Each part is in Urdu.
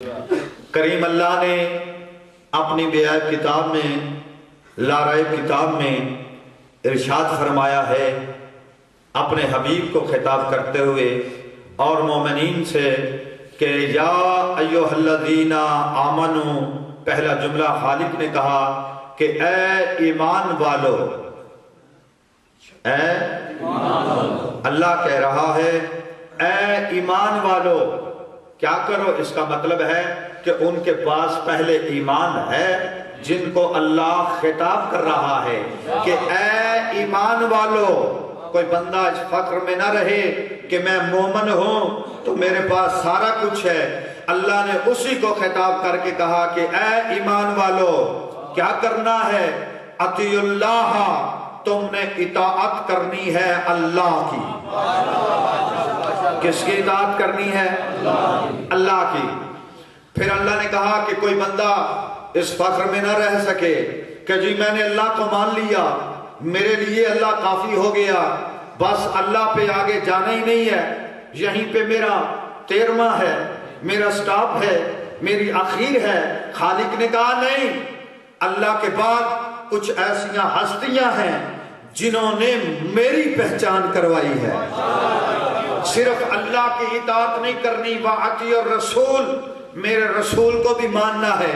کریم اللہ نے اپنی بے عیب کتاب میں لا ریب کتاب میں ارشاد فرمایا ہے اپنے حبیب کو خطاب کرتے ہوئے اور مومنین سے کہ یا ایھا الذین آمنو، پہلا جملہ خالق نے کہا کہ اے ایمان والو، اے اللہ کہہ رہا ہے اے ایمان والو کیا کرو؟ اس کا مطلب ہے کہ ان کے پاس پہلے ایمان ہے جن کو اللہ خطاب کر رہا ہے کہ اے ایمان والو. کوئی بندہ اس فخر میں نہ رہے کہ میں مومن ہوں تو میرے پاس سارا کچھ ہے. اللہ نے اسی کو خطاب کر کے کہا کہ اے ایمان والو کیا کرنا ہے؟ اطیعوا اللہ، تم نے اطاعت کرنی ہے اللہ کی. کس کی اطاعت کرنی ہے؟ اللہ کی. پھر اللہ نے کہا کہ کوئی بندہ اس فخر میں نہ رہ سکے کہ جی میں نے اللہ کو مان لیا، میرے لیے اللہ کافی ہو گیا، بس اللہ پہ آگے جانا ہی نہیں ہے، یہیں پہ میرا 13واں ہے، میرا سٹاپ ہے، میری آخر ہے. خالق نے کہا نہیں، اللہ کے بعد کچھ ایسیاں ہستیاں ہیں جنہوں نے میری پہچان کروائی ہے. صرف اللہ کی اطاعت نہیں کرنی، وَأَطِیعُوا الرَّسُولَ، میرے رسول کو بھی ماننا ہے.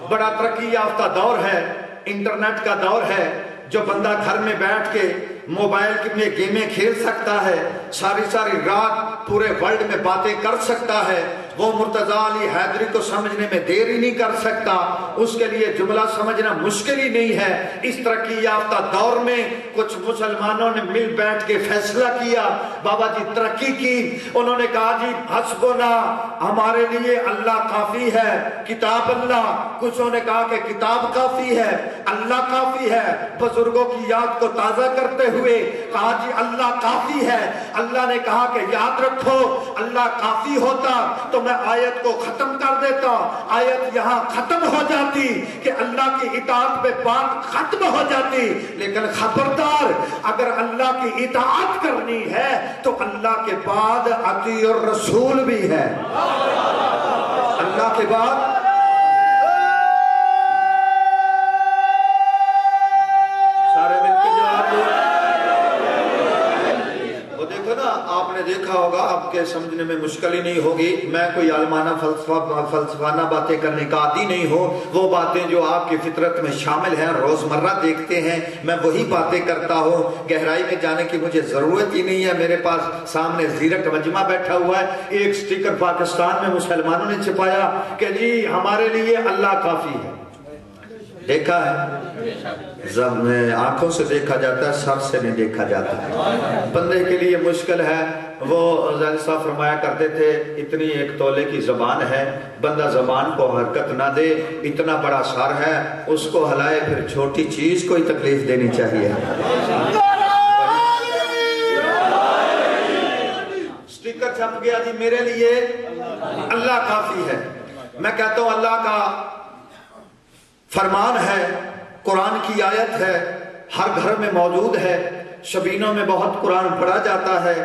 بڑا ترقی یافتہ دور ہے، انٹرنیٹ کا دور ہے، جو بندہ گھر میں بیٹھ کے موبائل میں گیمیں کھیل سکتا ہے، ساری رات پورے ورلڈ میں باتیں کر سکتا ہے، وہ مرتضیٰ علی حیدری کو سمجھنے میں دیر ہی نہیں کر سکتا، اس کے لیے جملہ سمجھنا مشکل ہی نہیں ہے. اس ترقی یافتہ دور میں کچھ مسلمانوں نے مل بیٹھ کے فیصلہ کیا، بابا جی ترقی کی، انہوں نے کہا جی حسبنا، ہمارے لیے اللہ کافی ہے، کتاب اللہ. کچھوں نے کہا کہ کتاب کافی ہے، اللہ کافی ہے. بزرگوں کی یاد کو تازہ کرتے ہوئے کہا جی اللہ کافی ہے. اللہ نے کہا کہ یاد رکھو اللہ کافی ہوتا تو میں آیت کو ختم کر دیتا، آیت یہاں ختم ہو جاتی کہ اللہ کی اطاعت پہ بات ختم ہو جاتی. لیکن خبردار، اگر اللہ کی اطاعت کرنی ہے تو اللہ کے بعد اطیعوا الرسول بھی ہے. اللہ کے بعد آپ نے دیکھا ہوگا، آپ کے سمجھنے میں مشکل ہی نہیں ہوگی. میں کوئی عالمانہ فلسفانہ باتیں کرنے کا عادی نہیں ہوں. وہ باتیں جو آپ کی فطرت میں شامل ہیں، روزمرہ دیکھتے ہیں، میں وہی باتیں کرتا ہوں. گہرائی میں جانے کی مجھے ضرورت ہی نہیں ہے. میرے پاس سامنے زیرک مجمع بیٹھا ہوا ہے. ایک سٹیکر پاکستان میں مسلمانوں نے چھپایا کہ جی ہمارے لیے اللہ کافی ہے. دیکھا ہے، آنکھوں سے دیکھا جاتا ہے، سر سے نہیں دیکھا جاتا. بندے کے لیے مشکل ہے. وہ زید صاحب فرمایا کرتے تھے اتنی ایک تولے کی زبان ہے، بندہ زبان کو حرکت نہ دے، اتنا بڑا سر ہے اس کو ہلائے، پھر چھوٹی چیز کو ہی تکلیف دینی چاہیے. سٹیکر چھپ گیا جی میرے لیے اللہ کافی ہے. میں کہتا ہوں اللہ کا فرمان ہے، قرآن کی آیت ہے، ہر گھر میں موجود ہے، شبینوں میں بہت قرآن پڑھا جاتا ہے،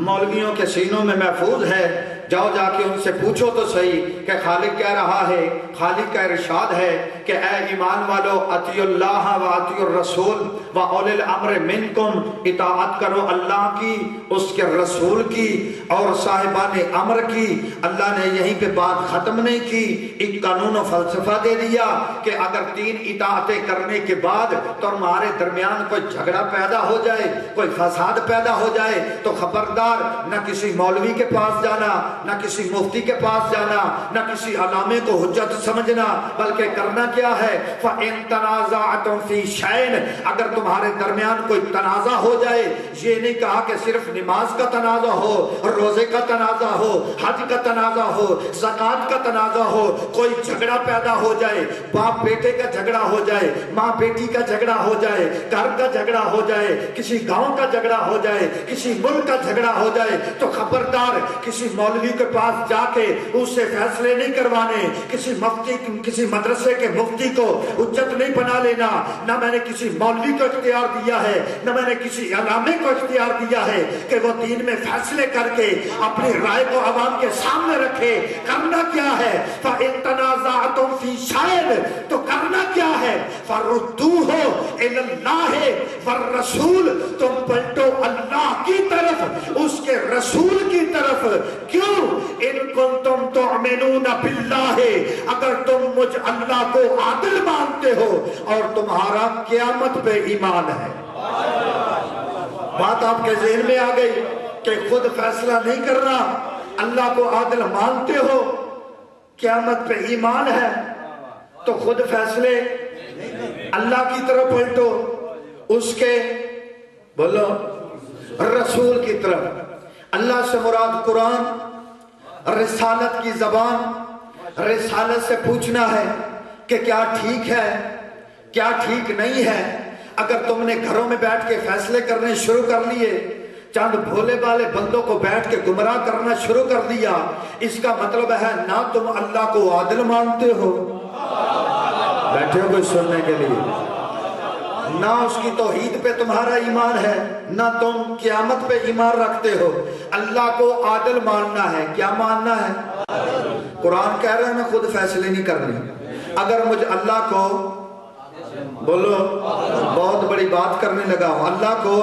مولویوں کے سینوں میں محفوظ ہے. جاؤ جا کے ان سے پوچھو تو صحیح کہ خالق کہہ رہا ہے، خالق کا ارشاد ہے کہ اے ایمان والو اطیعوا اللہ و اطیعوا الرسول و اولی الامر منکم، اطاعت کرو اللہ کی، اس کے رسول کی اور صاحبان امر کی. اللہ نے یہیں پہ بات ختم نہیں کی، ایک قانون و فلسفہ دے دیا کہ اگر 3 اطاعتیں کرنے کے بعد تمہارے درمیان کوئی جھگڑا پیدا ہو جائے، کوئی فساد پیدا ہو جائے تو خبردار، نہ کسی مولوی کے پاس جانا، نہ کسی مفتی کے پاس جانا، نہ کسی علامے کو حجت سمجھنا، بلکہ کرنا کیا ہے؟ فَإِن تَنَازَعْتُمْ فِي شَيْءٍ، اگر تمہارے درمیان کوئی تنازع ہو جائے، یہ نہیں کہا کہ صرف نماز کا تنازع ہو، روزے کا تنازع ہو، حج کا تنازع ہو، زکوٰۃ کا تنازع ہو، کوئی جھگڑا پیدا ہو جائے، باپ بیٹے کا جھگڑا ہو جائے، ماں بیٹی کا جھگڑا ہو جائے، گھر کا جھگڑا ہو جائے، کسی گاؤں کا جھگڑا ہو جائے، کسی ملک کا جھگڑا ہو جائے، تو خبردار کسی مولوی کے پاس جا کے اس سے فیصلے نہیں کروانے، کسی مدرسے کے مفتی کو حجت نہیں بنا لینا، نہ میں نے کسی مولوی کو اختیار دیا ہے، نہ میں نے کسی علامے کو اختیار دیا ہے کہ وہ دین میں فیصلے کر کے اپنی رائے کو عوام کے سامنے رکھے۔ کرنا کیا ہے؟ فَإِن تَنَازَعْتُمْ فِي شَيْءٍ، تو کرنا کیا ہے؟ فَرُدُّوهُ إِلَى اللَّهِ وَالرَّسُولِ، تم پلٹو اللہ کی طرف، اس کے رسول کی طرف۔ کیوں؟ إِن كُنتُمْ تُؤْمِنُونَ بِاللَّهِ، اگر تم مجھ اللہ کو عادل مانتے ہو اور تمہارا قیامت پہ ایمان ہے۔ بات آپ کے ذہن میں آ گئی کہ خود فیصلہ نہیں کرنا، اللہ کو عادل مانتے ہو، قیامت پہ ایمان ہے، تو خود فیصلے اللہ کی طرف پلٹو، اس کے بولو رسول کی طرف۔ اللہ سے مراد قرآن، رسالت کی زبان، رسالت سے پوچھنا ہے کہ کیا ٹھیک ہے، کیا ٹھیک نہیں ہے۔ اگر تم نے گھروں میں بیٹھ کے فیصلے کرنے شروع کر لیے، چند بھولے والے بندوں کو بیٹھ کے گمراہ کرنا شروع کر دیا، اس کا مطلب ہے نہ تم اللہ کو عادل مانتے ہو، بیٹھے ہو کوئی سننے کے لیے، نہ اس کی توحید پہ تمہارا ایمان ہے، نہ تم قیامت پہ ایمان رکھتے ہو۔ اللہ کو عادل ماننا ہے، کیا ماننا ہے؟ قرآن کہہ رہے ہیں میں خود فیصلے نہیں کرنے۔ اگر مجھ اللہ کو بولو بہت بڑی بات کرنے لگا ہوں، اللہ کو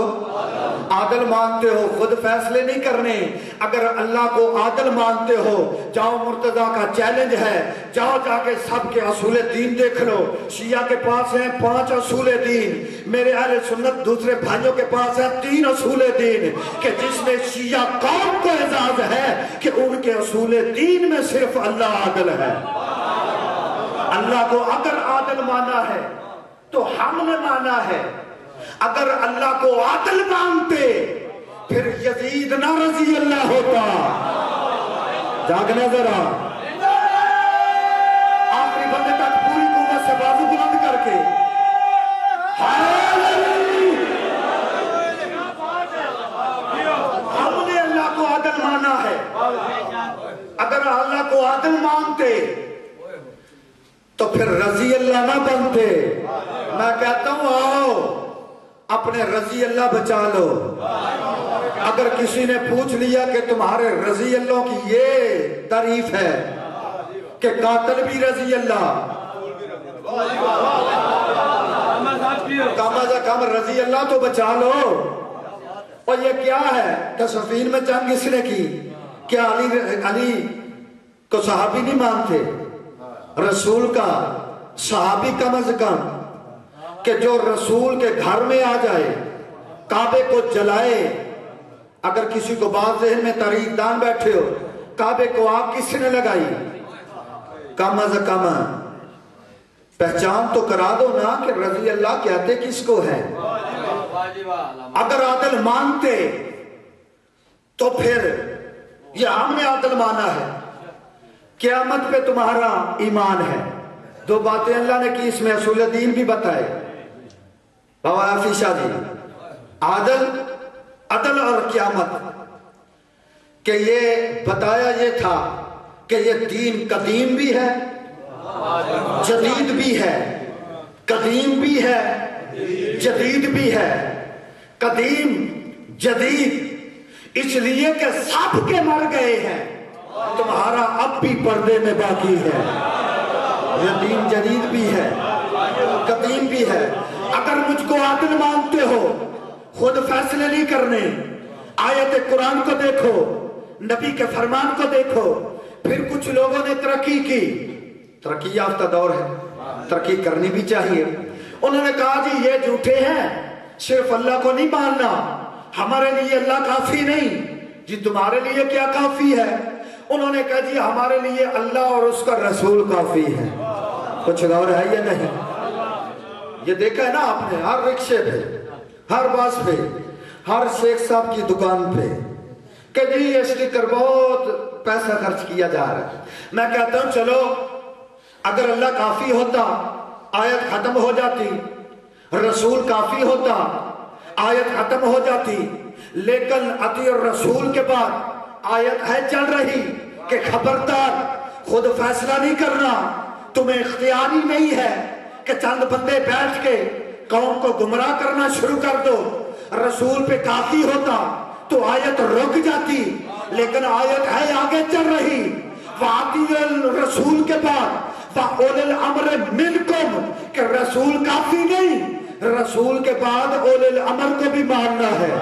عادل مانتے ہو، خود فیصلے نہیں کرنے۔ اگر اللہ کو عادل مانتے ہو، جاؤ مرتضیٰ کا چیلنج ہے، جاؤ جا کے سب کے اصول دین دیکھ لو۔ شیعہ کے پاس ہیں 5 اصول دین، میرے اہل سنت دوسرے بھائیوں کے پاس ہیں 3 اصول دین، کہ جس میں شیعہ قوم کو اعزاز ہے کہ ان کے اصول دین میں صرف اللہ عادل ہے۔ اللہ کو اگر عادل مانا ہے تو ہم نے مانا ہے۔ اگر اللہ کو عادل مانتے پھر یزید نہ رضی اللہ ہوتا۔ جاگنا ذرا، آخری بندے تک پوری قوت سے بازو بلند کر کے ہم نے اللہ کو عادل مانا ہے۔ اگر اللہ کو عادل مانتے تو پھر رضی اللہ نہ بنتے۔ میں کہتا ہوں آؤ اپنے رضی اللہ بچا لو۔ اگر کسی نے پوچھ لیا کہ تمہارے رضی اللہ کی یہ تعریف ہے کہ قاتل بھی رضی اللہ، کم از کم رضی اللہ تو بچا لو۔ اور یہ کیا ہے کہ صفین میں جنگ کس نے کی؟ کیا علی کو صحابی نہیں مانتے؟ رسول کا صحابی کم از کم، کہ جو رسول کے گھر میں آ جائے، کعبے کو جلائے۔ اگر کسی کو بات ذہن میں تاریخ دان بیٹھے ہو، کعبے کو آگ کس نے لگائی؟ کم از کم پہچان تو کرا دو نا کہ رضی اللہ کہتے کس کو ہے۔ اگر عادل مانتے تو پھر یہ ہم نے عادل مانا ہے، قیامت پہ تمہارا ایمان ہے۔ 2 باتیں اللہ نے کی، اس میں اصول دین بھی بتائے۔ بابا حافظ شاہ جی، عدل اور قیامت، کہ یہ بتایا یہ تھا کہ یہ دین قدیم بھی ہے، جدید بھی ہے، قدیم بھی ہے، جدید بھی ہے۔ قدیم جدید اس لیے کہ سب کے مر گئے ہیں، تمہارا اب بھی پردے میں باقی ہے۔ یہ دین جدید بھی ہے، قدیم بھی ہے۔ اگر مجھ کو عادل مانتے ہو، خود فیصلے نہیں کرنے، آیت قرآن کو دیکھو، نبی کے فرمان کو دیکھو۔ پھر کچھ لوگوں نے ترقی کی، ترقی یافتہ دور ہے، ترقی کرنی بھی چاہیے۔ انہوں نے کہا جی یہ جھوٹے ہیں، صرف اللہ کو نہیں ماننا، ہمارے لیے اللہ کافی نہیں۔ جی تمہارے لیے کیا کافی ہے؟ انہوں نے کہا جی ہمارے لیے اللہ اور اس کا رسول کافی ہے۔ کچھ غور ہے یا نہیں؟ یہ دیکھا ہے نا آپ نے، ہر رکشے پہ، ہر باس پہ، ہر شیخ صاحب کی دکان پہ کہ جی اسٹیکر بہت پیسہ خرچ کیا جا رہا ہے۔ میں کہتا ہوں چلو اگر اللہ کافی ہوتا آیت ختم ہو جاتی، رسول کافی ہوتا آیت ختم ہو جاتی، لیکن اطیع الرسول کے بعد آیت ہے چل رہی۔ کہ خبردار خود فیصلہ نہیں کرنا، تمہیں اختیار ہی نہیں ہے کہ چند بندے بیٹھ کے قوم کو گمراہ کرنا شروع کر دو۔ رسول پہ کافی ہوتا تو آیت رک جاتی، لیکن آیت ہے آگے چل رہی۔ وَعَطِيَ الرسول کے بعد وَأُولِي الْأَمْرِ مِنْكُمْ، کہ رسول کافی نہیں، رسول کے بعد اولی الامر کو بھی ماننا ہے۔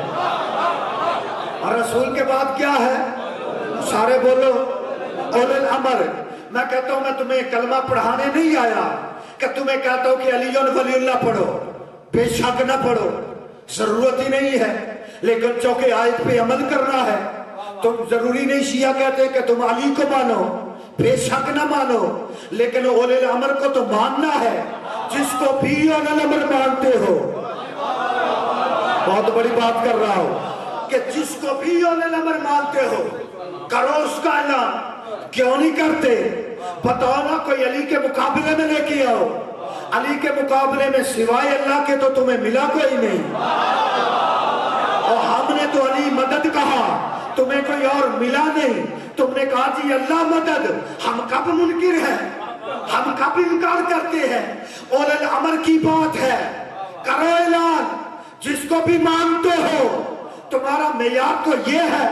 اور رسول کے بعد کیا ہے؟ سارے بولو اولی الامر۔ میں کہتا ہوں میں تمہیں کلمہ پڑھانے نہیں آیا کہ تمہیں کہتا ہوں کہ علی ولی اللہ پڑھو، بے شک نہ پڑھو، ضرورت ہی نہیں ہے، لیکن چونکہ آیت پہ عمل کرنا ہے۔ تم ضروری نہیں شیعہ کہتے کہ تم علی کو مانو، بے شک نہ مانو، لیکن اولی الامر کو تو ماننا ہے، جس کو بھی اولی الامر مانتے ہو۔ بہت بڑی بات کر رہا ہوں کہ جس کو بھی اولی الامر مانتے ہو کرو اس کا اعلان۔ کیوں نہیں کرتے؟ بتاؤ نا، کوئی علی کے مقابلے میں لے کے آؤ۔ علی کے مقابلے میں سوائے اللہ کے تو تمہیں ملا کوئی نہیں، اور ہم نے تو علی مدد کہا، تمہیں کوئی اور ملا نہیں۔ تم نے کہا جی اللہ مدد، ہم کب منکر ہیں، ہم کب انکار کرتے ہیں؟ اولی الامر کی بات ہے، کرو اعلان، جس کو بھی مانتے ہو۔ تمہارا معیار تو یہ ہے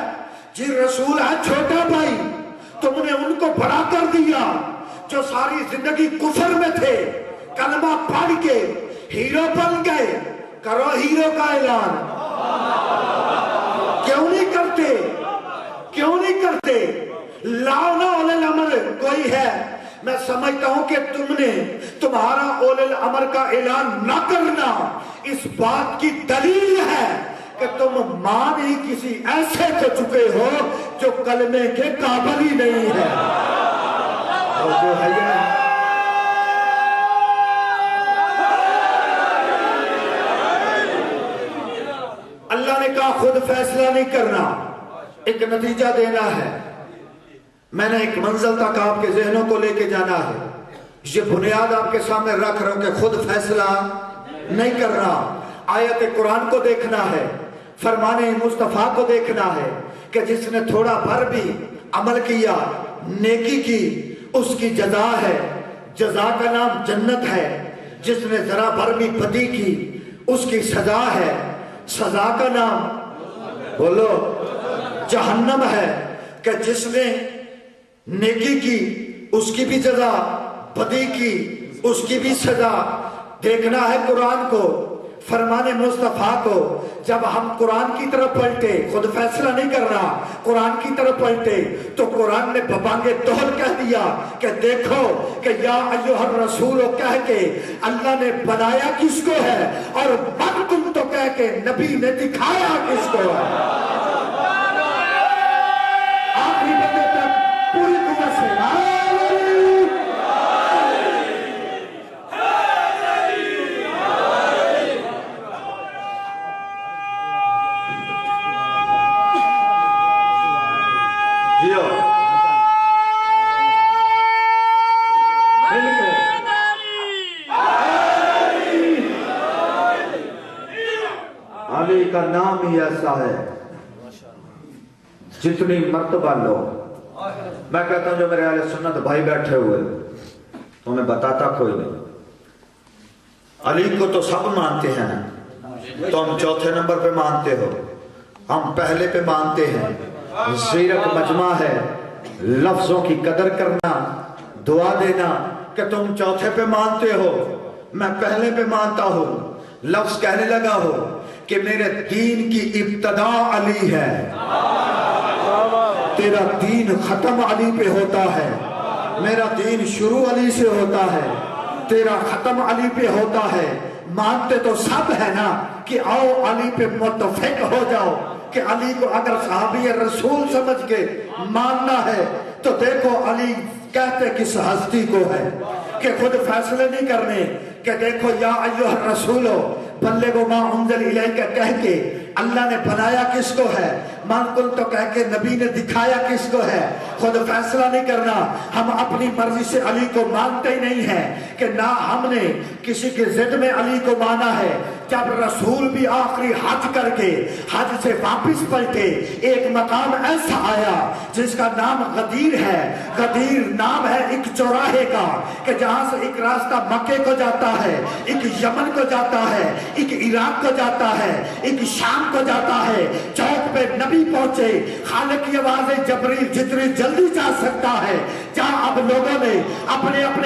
جی رسول ہے چھوٹا بھائی، تم نے ان کو بڑا کر دیا جو ساری زندگی کفر میں تھے، کلمہ پڑھ کے ہیرو بن گئے، کرو ہیرو کا اعلان۔ کیوں نہیں کرتے؟ کیوں نہیں کرتے؟ لاؤ نا اولی الامر کوئی ہے۔ میں سمجھتا ہوں کہ تم نے تمہارا اولی الامر کا اعلان نہ کرنا اس بات کی دلیل ہے کہ تم مان ہی کسی ایسے کو چکے ہو جو کلمے کے قابل ہی نہیں ہے۔ اور جو ہے یہ اللہ نے کہا خود فیصلہ نہیں کرنا، ایک نتیجہ دینا ہے۔ میں نے ایک منزل تک آپ کے ذہنوں کو لے کے جانا ہے۔ یہ بنیاد آپ کے سامنے رکھ رہا ہوں کہ خود فیصلہ نہیں کرنا، آیت قرآن کو دیکھنا ہے، فرمان مصطفیٰ کو دیکھنا ہے کہ جس نے تھوڑا بھر بھی عمل کیا، نیکی کی، اس کی جزا ہے، جزا کا نام جنت ہے۔ جس نے ذرا بھر بھی بدی کی اس کی سزا ہے، سزا کا نام بولو جہنم ہے۔ کہ جس نے نیکی کی اس کی بھی جزا، بدی کی اس کی بھی سزا۔ دیکھنا ہے قرآن کو، فرمان مصطفیٰ کو۔ جب ہم قرآن کی طرف پلٹے، خود فیصلہ نہیں کرنا، قرآن کی طرف پلٹے تو قرآن نے ببانگ دہر کہہ دیا کہ دیکھو کہ یا ایھا الرسول کہہ کے اللہ نے بنایا کس کو ہے، اور من تم تو کہہ کے نبی نے دکھایا کس کو ہے۔ آخری بندے تک پوری قوت سے علی کا نام ہی ایسا ہے، جتنی مرتبہ لو۔ میں کہتا ہوں جو میرے اہل سنت بھائی بیٹھے ہوئے تمہیں بتاتا کوئی نہیں، علی کو تو سب مانتے ہیں، تم چوتھے نمبر پہ مانتے ہو، ہم پہلے پہ مانتے ہیں۔ زیرک مجمع ہے، لفظوں کی قدر کرنا، دعا دینا کہ تم چوتھے پہ مانتے ہو، میں پہلے پہ مانتا ہوں۔ لفظ کہنے لگا ہو کہ میرے دین کی ابتدا علی ہے، تیرا دین ختم علی پہ ہوتا ہے، میرا دین شروع علی سے ہوتا ہے، تیرا ختم علی پہ ہوتا ہے۔ مانتے تو سب ہے نا کہ آؤ علی پہ متفق ہو جاؤ، کہ علی کو اگر صحابی رسول سمجھ کے ماننا ہے تو دیکھو علی کہتے کس ہستی کو ہے، کہ خود فیصلے نہیں کرنے، کہ دیکھو یا ایھا الرسول بلغوا ما انزل الیک کہہ کے اللہ نے بنایا کس کو ہے، من کن تو کہہ کے نبی نے دکھایا کس کو ہے، خود فیصلہ نہیں کرنا. ہم اپنی مرضی سے علی کو مانتے ہی نہیں ہیں کہ نہ ہم نے کسی کی ضد میں علی کو مانا ہے. جب رسول بھی آخری حج کر کے حج سے واپس پلٹے، ایک مقام ایسا آیا جس کا نام غدیر ہے. غدیر نام ہے ایک چوراہے کا کہ جہاں سے ایک راستہ مکے کو جاتا ہے، ایک یمن کو جاتا ہے، ایک عراق کو جاتا ہے، ایک شام کو جاتا ہے. چوک پہ نبی پہنچے، خالق کی آواز جبریل جتنی جلدی جا سکتا ہے. جہاں اب لوگوں نے اپنے اپنے